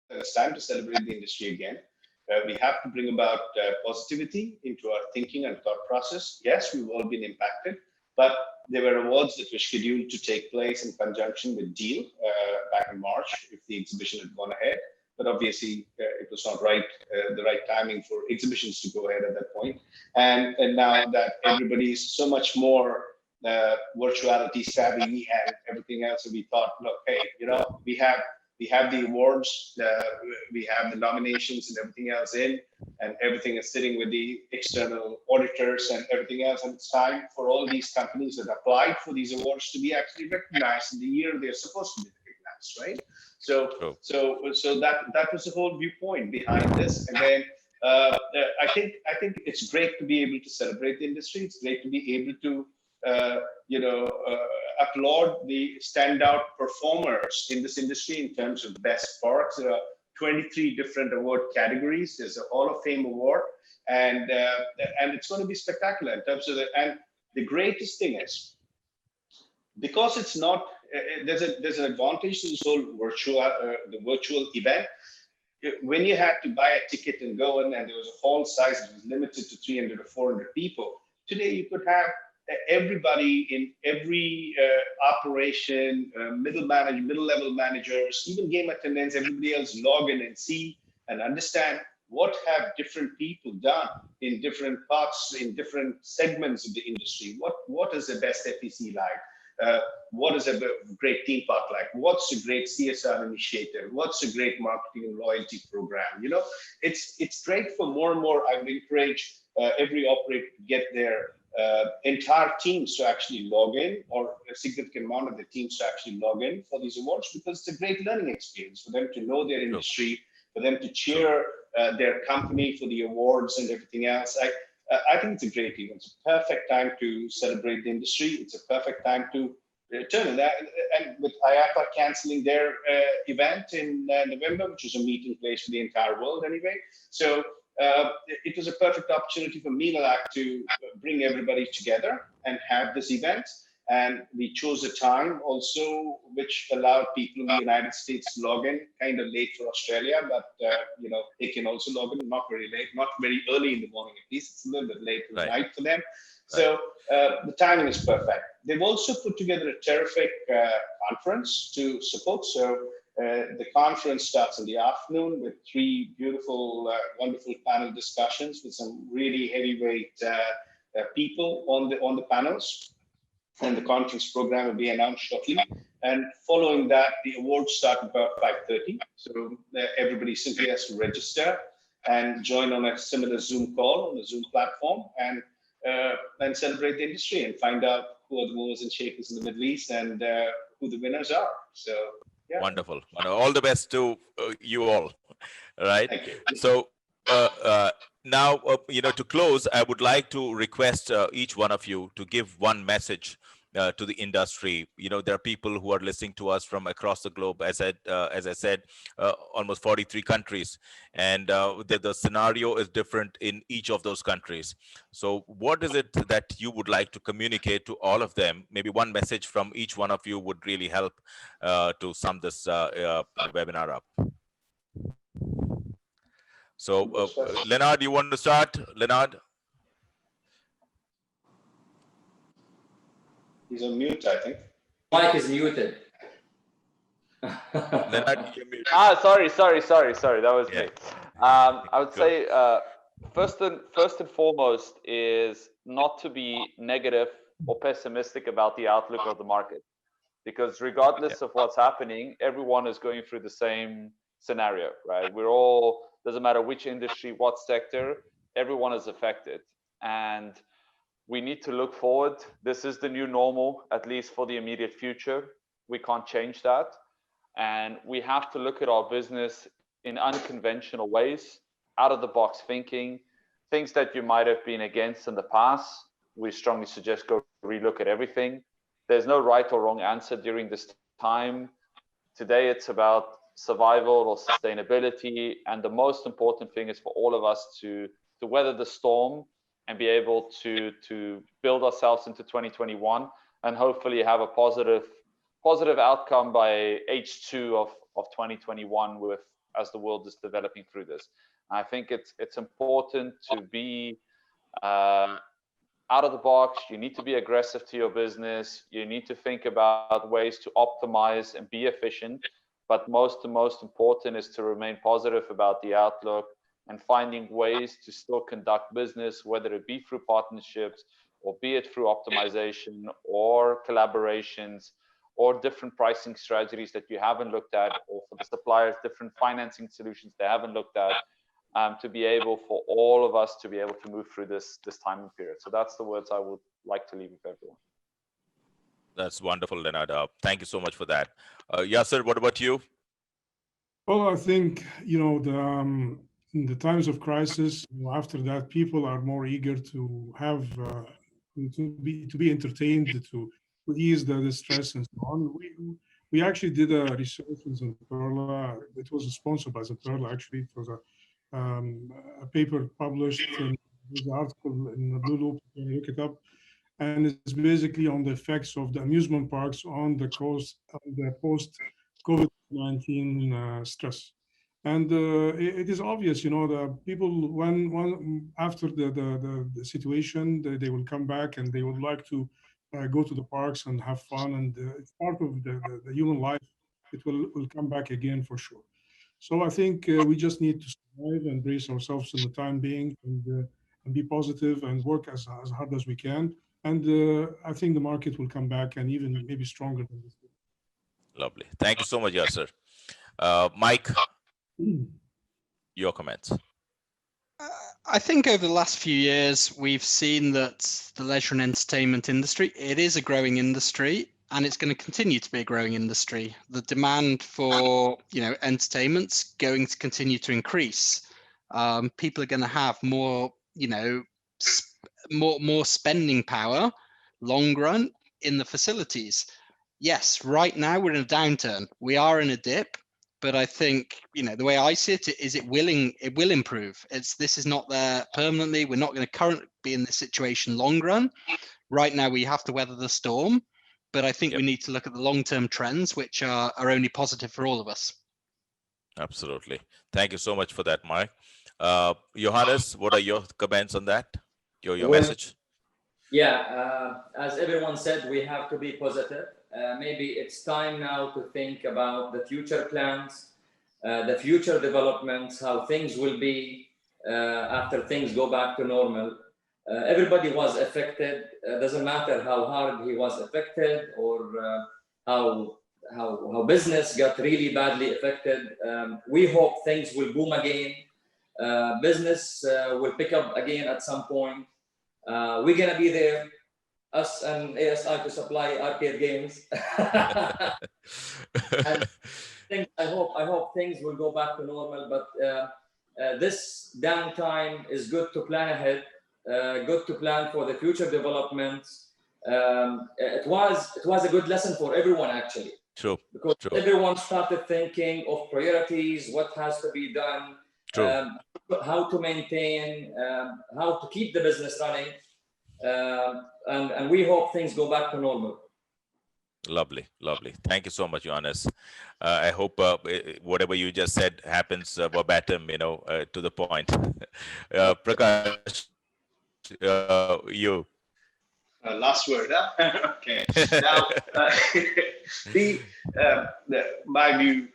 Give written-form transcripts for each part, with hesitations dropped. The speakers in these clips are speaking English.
it's time to celebrate the industry again. We have to bring about positivity into our thinking and thought process. Yes, we've all been impacted, but there were awards that were scheduled to take place in conjunction with Deal back in March if the exhibition had gone ahead. But obviously, it was not the right timing for exhibitions to go ahead at that point. And now that everybody is so much more virtuality savvy and everything else, so we thought, look, hey, we have the awards, we have the nominations and everything else in, and everything is sitting with the external auditors and everything else. And it's time for all these companies that applied for these awards to be actually recognized in the year they're supposed to be recognized, right? So that was the whole viewpoint behind this. And then I think it's great to be able to celebrate the industry. It's great to be able to applaud the standout performers in this industry in terms of best products. There are 23 different award categories. There's a Hall of Fame award, and it's going to be spectacular in terms of and the greatest thing is, because it's not there's an advantage to this whole virtual event. When you had to buy a ticket and go in, and there was a hall size that was limited to 300 or 400 people, today you could have everybody in every operation, middle-level managers, even game attendants, everybody else log in and see and understand what have different people done in different parts, in different segments of the industry. What is the best FEC like? What is a great theme park like? What's a great CSR initiative? What's a great marketing and loyalty program? It's great for more and more. I would encourage every operator to get their entire teams to actually log in, or a significant amount of the teams to actually log in for these awards, because it's a great learning experience for them to know their industry, for them to cheer their company for the awards and everything else. I think it's a great event. It's a perfect time to celebrate the industry. It's a perfect time to turn that. And with IAPA canceling their event in November, which is a meeting place for the entire world anyway. So it was a perfect opportunity for MENALAC to bring everybody together and have this event. And we chose a time also which allowed people in the United States to log in, kind of late for Australia, but they can also log in, not very late, not very early in the morning at least. It's a little bit late at night for them. So the timing is perfect. They've also put together a terrific conference to support. So the conference starts in the afternoon with 3 beautiful, wonderful panel discussions with some really heavyweight people on the panels. And the conference program will be announced shortly. And following that, the awards start about 5:30. So everybody simply has to register and join on a similar Zoom call on the Zoom platform, and celebrate the industry and find out who are the movers and shakers in the Middle East and who the winners are. So, yeah. Wonderful. All the best to you all. Right. Thank you. So now, to close, I would like to request each one of you to give one message to the industry. There are people who are listening to us from across the globe, as I said, almost 43 countries, and the scenario is different in each of those countries. So what is it that you would like to communicate to all of them? Maybe one message from each one of you would really help to sum this webinar up. So Leonard, you want to start? Leonard? He's on mute, I think. Mike is muted. Leonard, you're muted. Sorry. That was me. I would say first and foremost is not to be negative or pessimistic about the outlook of the market, because regardless of what's happening, everyone is going through the same scenario, right? We're all, doesn't matter which industry, what sector, everyone is affected. And we need to look forward. This is the new normal, at least for the immediate future. We can't change that. And we have to look at our business in unconventional ways, out of the box thinking, things that you might have been against in the past. We strongly suggest go relook at everything. There's no right or wrong answer during this time. Today, it's about survival or sustainability. And the most important thing is for all of us to weather the storm and be able to build ourselves into 2021 and hopefully have a positive outcome by H2 of 2021 with as the world is developing through this. I think it's important to be out of the box. You need to be aggressive to your business. You need to think about ways to optimize and be efficient. But most important is to remain positive about the outlook and finding ways to still conduct business, whether it be through partnerships or be it through optimization or collaborations or different pricing strategies that you haven't looked at, or for the suppliers, different financing solutions they haven't looked at, to be able for all of us to be able to move through this time period. So that's the words I would like to leave with everyone. That's wonderful, Leonard. Thank you so much for that. Yasser, what about you? Well, I think, in the times of crisis, after that, people are more eager to have to be entertained, to ease the stress and so on. We actually did a research in Zamperla. It was sponsored by Zamperla, actually. It was a paper published in the article in the Blue Loop. You can look it up, and it's basically on the effects of the amusement parks on the post COVID-19 stress. And it is obvious, the people, when after the situation, they will come back and they would like to go to the parks and have fun, and it's part of the human life. It will come back again for sure. So I think we just need to survive and brace ourselves in the time being, and be positive and work as hard as we can. And I think the market will come back, and even maybe stronger than this. Lovely. Thank you so much, Yasser. Mike, your comments. I think over the last few years, we've seen that the leisure and entertainment industry, it is a growing industry, and it's going to continue to be a growing industry. The demand for, entertainment's going to continue to increase. People are going to have more, more spending power, long run, in the facilities. Yes, right now we're in a downturn. We are in a dip. But I think, the way I see it is it will improve. This is not there permanently. We're not going to currently be in this situation long run. Right now, we have to weather the storm. But I think we need to look at the long-term trends, which are only positive for all of us. Absolutely. Thank you so much for that, Mike. Johannes, what are your comments on that? Your message? Yeah, as everyone said, we have to be positive. Maybe it's time now to think about the future plans, the future developments, how things will be after things go back to normal. Everybody was affected. Doesn't matter how hard he was affected, or how business got really badly affected. We hope things will boom again. Business will pick up again at some point. We're gonna be there, us and ASI, to supply arcade games. And I hope things will go back to normal. But this downtime is good to plan ahead, good to plan for the future developments. It was a good lesson for everyone, actually. True. Because everyone started thinking of priorities, what has to be done, how to maintain, how to keep the business running. And we hope things go back to normal. Lovely. Thank you so much, Johannes. I hope whatever you just said happens verbatim, to the point. Prakash, you. Last word, huh? Okay. Now, my view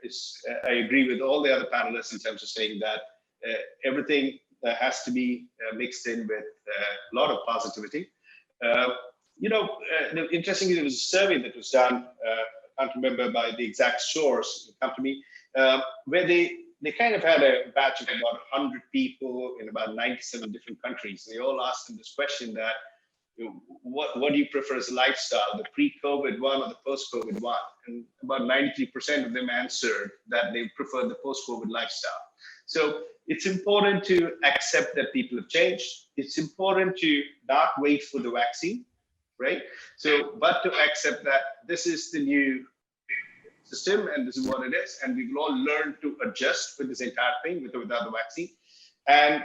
is I agree with all the other panelists in terms of saying that everything has to be mixed in with a lot of positivity. Interestingly, there was a survey that was done, I can't remember by the exact source, come to me, where they kind of had a batch of about 100 people in about 97 different countries. They all asked them this question that, what do you prefer as a lifestyle, the pre-COVID one or the post-COVID one? And about 93% of them answered that they prefer the post-COVID lifestyle. So it's important to accept that people have changed. It's important to not wait for the vaccine, right? But to accept that this is the new system and this is what it is. And we will all learn to adjust with this entire thing, with or without the vaccine. And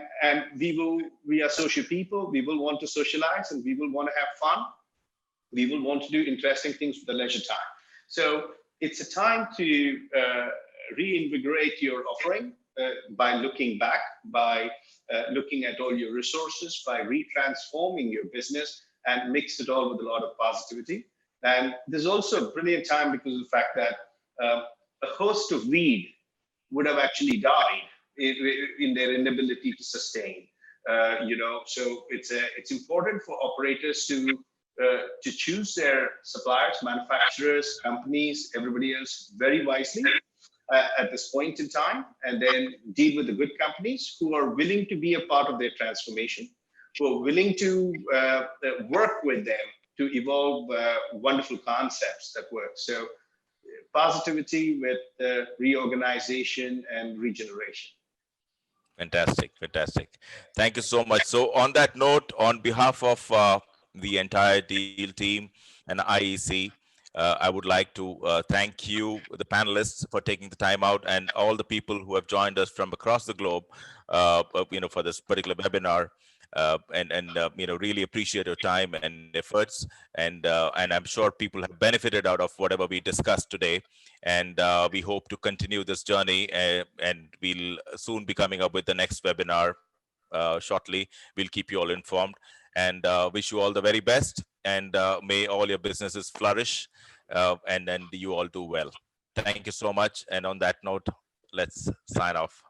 we are social people. We will want to socialize, and we will want to have fun. We will want to do interesting things with the leisure time. So it's a time to reinvigorate your offering by looking back, by looking at all your resources, by retransforming your business and mix it all with a lot of positivity. And there's also a brilliant time because of the fact that a host of weed would have actually died in their inability to sustain. So it's important for operators to choose their suppliers, manufacturers, companies, everybody else very wisely at this point in time, and then deal with the good companies who are willing to be a part of their transformation, who are willing to work with them to evolve wonderful concepts that work. So positivity with reorganization and regeneration. Fantastic, fantastic. Thank you so much. So on that note, on behalf of the entire deal team and IEC, I would like to thank you, the panelists, for taking the time out, and all the people who have joined us from across the globe, for this particular webinar. Really appreciate your time and efforts, and I'm sure people have benefited out of whatever we discussed today, and we hope to continue this journey, and we'll soon be coming up with the next webinar shortly. We'll keep you all informed, and wish you all the very best, and may all your businesses flourish, and you all do well. Thank you so much, and on that note, let's sign off.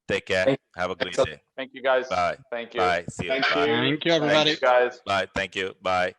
Take care. Have a great day. Thank you, guys. Bye. Thank you. Bye. See you. Thank Bye. you. Thank you, everybody. Thanks, guys. Bye. Thank you. Bye.